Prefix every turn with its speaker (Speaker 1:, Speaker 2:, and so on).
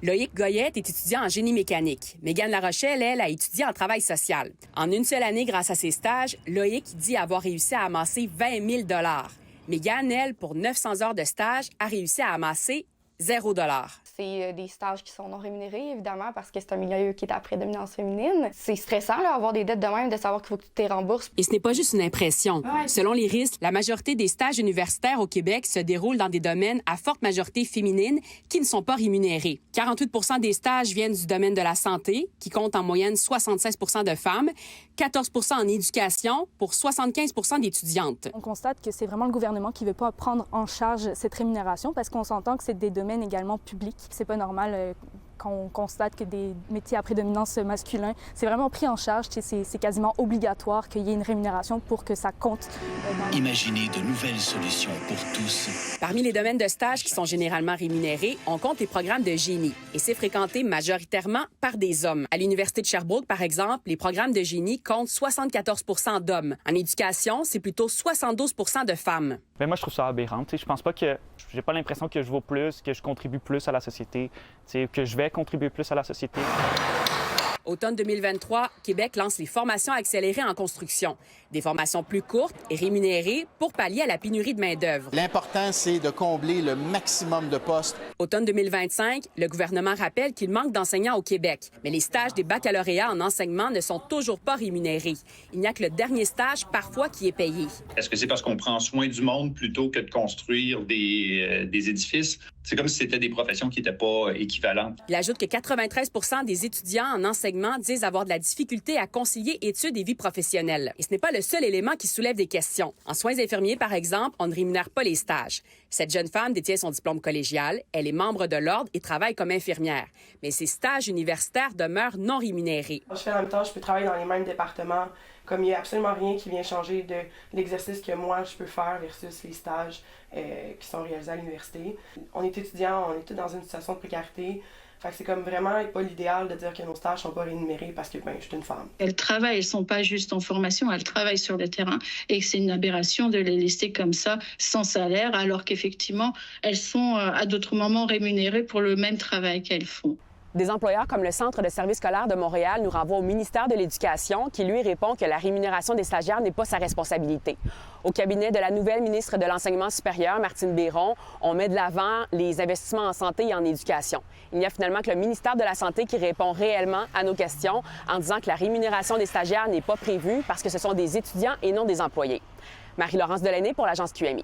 Speaker 1: Loïc Goyette est étudiant en génie mécanique. Mégane Larochelle, elle, a étudié en travail social. En une seule année, grâce à ses stages, Loïc dit avoir réussi à amasser 20 000 $. Mégane, elle, pour 900 heures de stage, a réussi à amasser 0 $.
Speaker 2: C'est des stages qui sont non rémunérés, évidemment, parce que c'est un milieu qui est à prédominance féminine. C'est stressant, là, avoir des dettes de même, de savoir qu'il faut que tu te rembourses.
Speaker 1: Et ce n'est pas juste une impression.
Speaker 2: Ouais.
Speaker 1: Selon les risques, la majorité des stages universitaires au Québec se déroulent dans des domaines à forte majorité féminine qui ne sont pas rémunérés. 48 % des stages viennent du domaine de la santé, qui compte en moyenne 76 % de femmes, 14 % en éducation pour 75 % d'étudiantes.
Speaker 3: On constate que c'est vraiment le gouvernement qui ne veut pas prendre en charge cette rémunération parce qu'on s'entend que c'est des domaines également publics. C'est pas normal qu'on constate que des métiers à prédominance masculin, c'est vraiment pris en charge. C'est quasiment obligatoire qu'il y ait une rémunération pour que ça compte.
Speaker 4: Imaginez de nouvelles solutions pour tous.
Speaker 1: Parmi les domaines de stage qui sont généralement rémunérés, on compte les programmes de génie. Et c'est fréquenté majoritairement par des hommes. À l'Université de Sherbrooke, par exemple, les programmes de génie comptent 74 % d'hommes. En éducation, c'est plutôt 72 % de femmes.
Speaker 5: Mais moi, je trouve ça aberrant. Je pense pas que... J'ai pas l'impression que je vaux plus, que je contribue plus à la société, que je vais contribuer plus à la société.
Speaker 1: Automne 2023, Québec lance les formations accélérées en construction. Des formations plus courtes et rémunérées pour pallier à la pénurie de main-d'œuvre.
Speaker 6: L'important, c'est de combler le maximum de postes.
Speaker 1: Automne 2025, le gouvernement rappelle qu'il manque d'enseignants au Québec. Mais les stages des baccalauréats en enseignement ne sont toujours pas rémunérés. Il n'y a que le dernier stage, parfois, qui est payé.
Speaker 7: Est-ce que c'est parce qu'on prend soin du monde plutôt que de construire des édifices? C'est comme si c'était des professions qui n'étaient pas équivalentes.
Speaker 1: Il ajoute que 93 % des étudiants en enseignement disent avoir de la difficulté à concilier études et vie professionnelle. Et ce n'est pas le seul élément qui soulève des questions. En soins infirmiers, par exemple, on ne rémunère pas les stages. Cette jeune femme détient son diplôme collégial, elle est membre de l'ordre et travaille comme infirmière. Mais ses stages universitaires demeurent non rémunérés.
Speaker 8: Je fais en même temps, je peux travailler dans les mêmes départements. Comme il n'y a absolument rien qui vient changer de l'exercice que moi je peux faire versus les stages qui sont réalisés à l'université. On est étudiants, on est tous dans une situation de précarité. Fait que c'est comme vraiment pas l'idéal de dire que nos stages sont pas rémunérés parce que je suis une femme.
Speaker 9: Elles travaillent, elles sont pas juste en formation, elles travaillent sur le terrain et c'est une aberration de les laisser comme ça sans salaire alors qu'effectivement elles sont à d'autres moments rémunérées pour le même travail qu'elles font.
Speaker 1: Des employeurs comme le Centre de services scolaires de Montréal nous renvoient au ministère de l'Éducation qui, lui, répond que la rémunération des stagiaires n'est pas sa responsabilité. Au cabinet de la nouvelle ministre de l'Enseignement supérieur, Martine Biron, on met de l'avant les investissements en santé et en éducation. Il n'y a finalement que le ministère de la Santé qui répond réellement à nos questions en disant que la rémunération des stagiaires n'est pas prévue parce que ce sont des étudiants et non des employés. Marie-Laurence Delaney pour l'agence QMI.